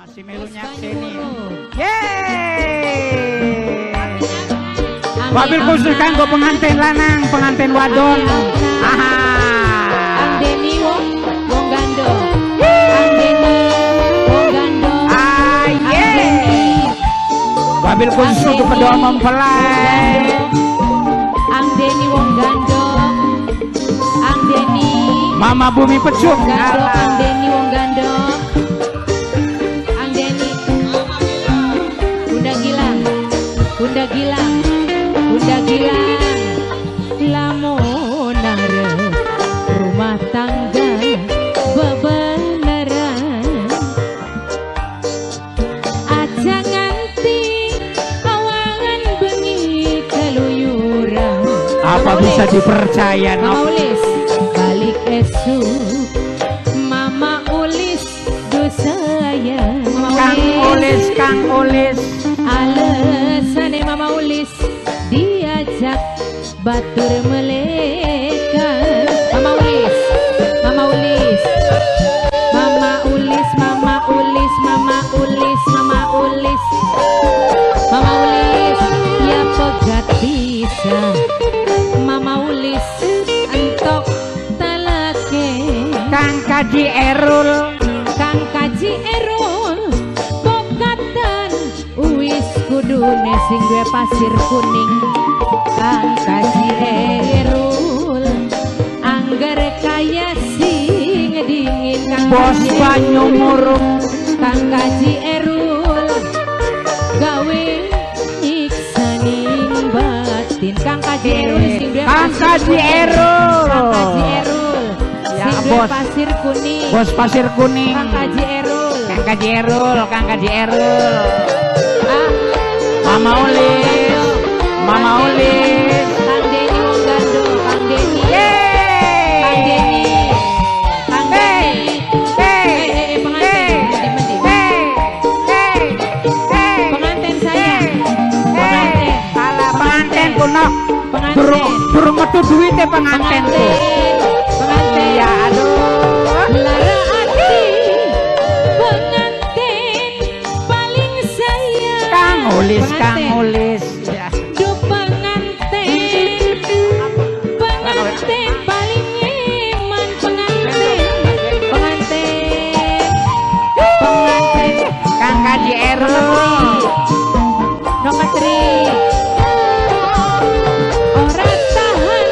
Masih melunya sini. Yeay. Wabil khusus kanggo pengantin lanang, pengantin wadon. Aha. Ang Deni wong gando. Ang Deni wong gando. Wabil khusus untuk kedua mempelai. Ang Deni wong gando. Ang Deni Mama Bumi Pecuk. gando. Ang Deni wong gando. Ang Deni Bunda Gilang. Bunda Gilang. Bunda Gilang. Lamun arep rumah tangga bebeneran. Aja nganti awangan bengi keluyuran. Apa bisa dipercaya, Mama Nok? Ulis balik esuk. Mama Ulis dosaya. Kang Ulis, Kang Ulis. Alesane Mama Ulis diajak batur meleka. Mama Ulis, Mama Ulis, Mama Ulis, Mama Ulis, Mama Ulis, Mama Ulis, Mama Ulis, ya pegat bisa. Mama Ulis entok talake. Kang Kaji Erul. Kang Kaji Erul pokatan uwis kudune sing duwe pasir kuning. Kang Kaji Erul angger kaya sing dingin. Kang Bos Kaji Banyu Erul. Murung. Kang Kaji Erul gawe nyiksaning batin. Kang Kaji Erul sing duwe Kang Kaji Erul. Kang Kaji Erul Ya, sing duwe Bos. pasir kuning. Bos Pasir Kuning. Kang Kaji Erul. Kang Kaji Erul, Kang Kaji Erul. Ah, Mama Ulis. Mama Ulis. Kang Deni wong gando. Kang Deni. Kang Yeay. Deni. Kang Deni. Pengantin. Pengantin saya. Pengantin. Pengantin kuno. Pengantin. Durung metu duwite pengantin tuh. Pengantin. Ya aduh. Lara hati pengantin paling sayang. Kang Ulis, Kang Pengantin. Ulis. Ya. Du pengantin, pengantin paling iman. Pengantin, pengantin, pengantin. Kang Kaji Erul. Nokatri, ora tahan.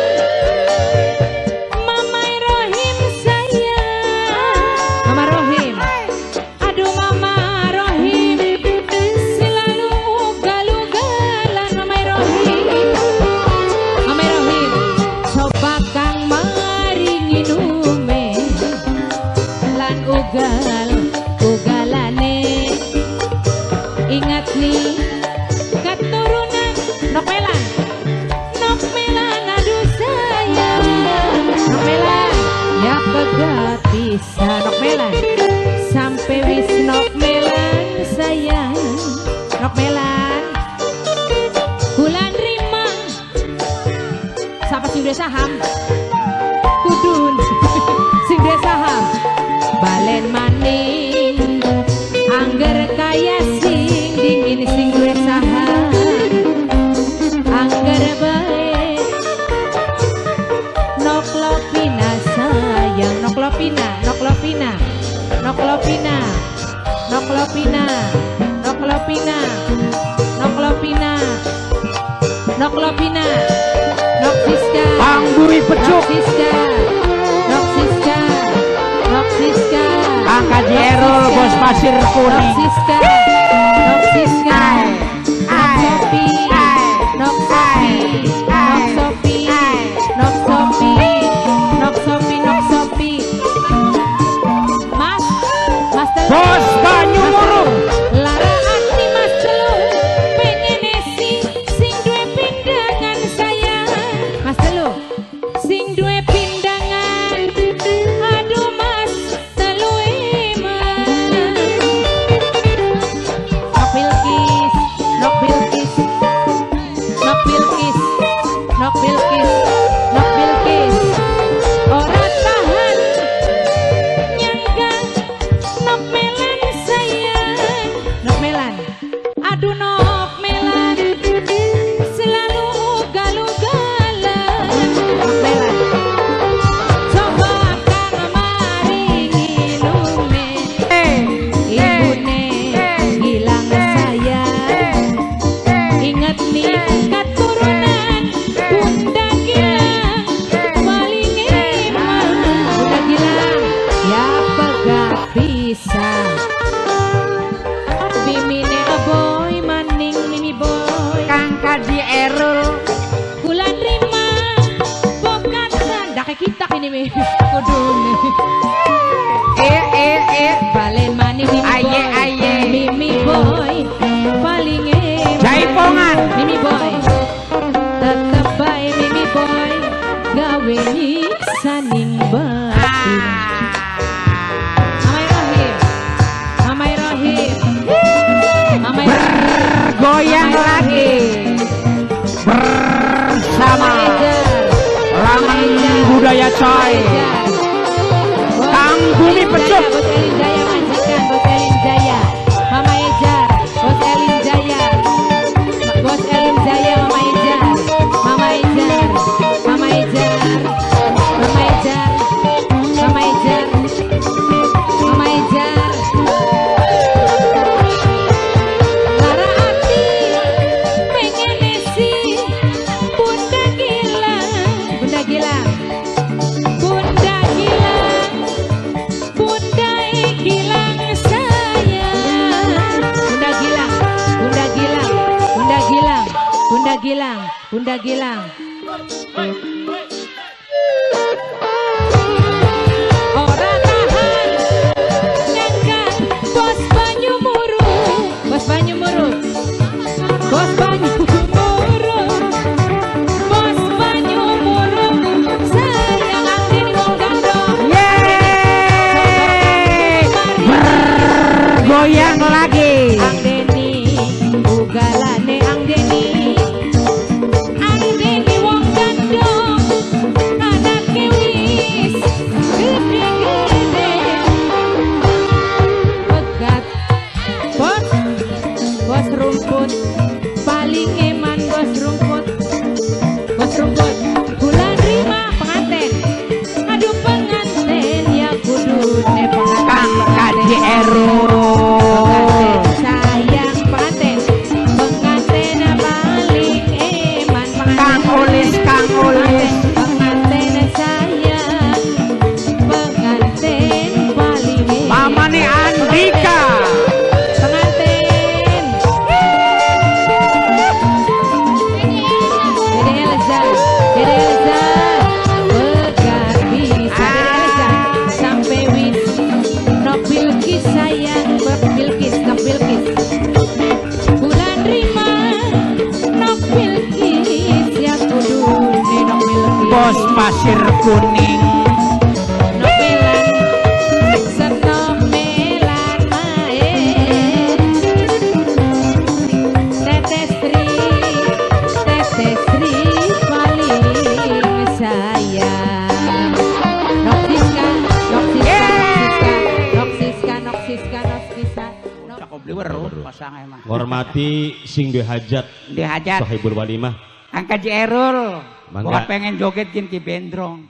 Mama Rohim sayang. Mama Rohim. Aduh Mama Rohim, selalu ugal-ugalan. Mama Rohim. Mama Rohim, coba kang maringi nume lan ugal-ugalane. Ingat nih keturunan Nokmelan. Nokmelan aduh sayang. Nokmelan ya pegat bisa. Nokmelan sampai wis Nokmelan sayang. Nokmelan bulan rima siapa sing duwe saham kudun sing duwe saham balen maning angger kaya sing dingin sing duwe saham angger bae Noklopina sayang. Noklopina, Noklopina, Noklopina, Noklopina, Noklopina, Noklopina, Noklopina, Noksiska, Kang Bumi Pecuk. Noksiska, Noksiska, Noksiska, Kang Kaji Erul, Bos Pasir Kuning. Noksiska, Noksiska, Noksopi, Noksopi, Noksopi, Noksopi, Noksopi, Noksopi. Mas, Mas Telu. Bos Banyu Murung. Lara hati Mas Telu pengen esi sing duwe pindangan sayang. Mas Telu sing duwe pindangan. Aduh Mas Telu emang coy. Kang Bumi Pecut. Bos Elin Jaya majikan, Bos Elin Jaya. Mama Ejar, Bos Elin Jaya. Bos Elin Jaya, Mama Ejar. Mama Ejar, Mama Ejar. Mama Ejar. Mama Ejar. Mama Ejar. Lara Ati pengen isi Bunda Gilang. Bunda Gilang. Bunda Gilang. Bunda Gilang sayang. Bunda Gilang. Bunda Gilang. Bunda Gilang. Bunda Gilang. Bunda Gilang. Ora tahan nyangkan Bos Banyumuru. Bos Banyumuru. Bos Banyumuru. Bos Banyumuru. Sayang angin wong gandong. Yeay. Goyang lagi. Ang Deni ugalane Ang Deni. Ang Deni wong gandong. Anake wis gede-gede. Pegat Bos. Bos rumput paling eman Bos rumput. Bos rumput bulan rima penganten. Aduh penganten ya kudune penganten. Kang KJRU. Penganten sayang penganten. Penganten paling eman penganten. Kang Ulis, Kang Ulis. Penganten sayang. Penganten paling eman. Mamane Andika. Penganten. Dede Elza. Dede Elza. Pegar bisa. Dede Elza. Sampai wis. Nok Bilkis sayang. Bilkis. Nok Bilkis. Bulan Rima. Nok Bilkis. Ya kudune Nok Bilkis. Bos Pasir Kuning. Nomelan, senomelan mae. Teteh Sri paling sayang. Noksiska, Noksiska, Noksiska, Noksiska. Cakep liwer pasang emang. Hormati sing duwe hajat Dihajat. Sohibul Walimah. Kang KJRU. Mangga. Gua pengen joget gin ki bendrong.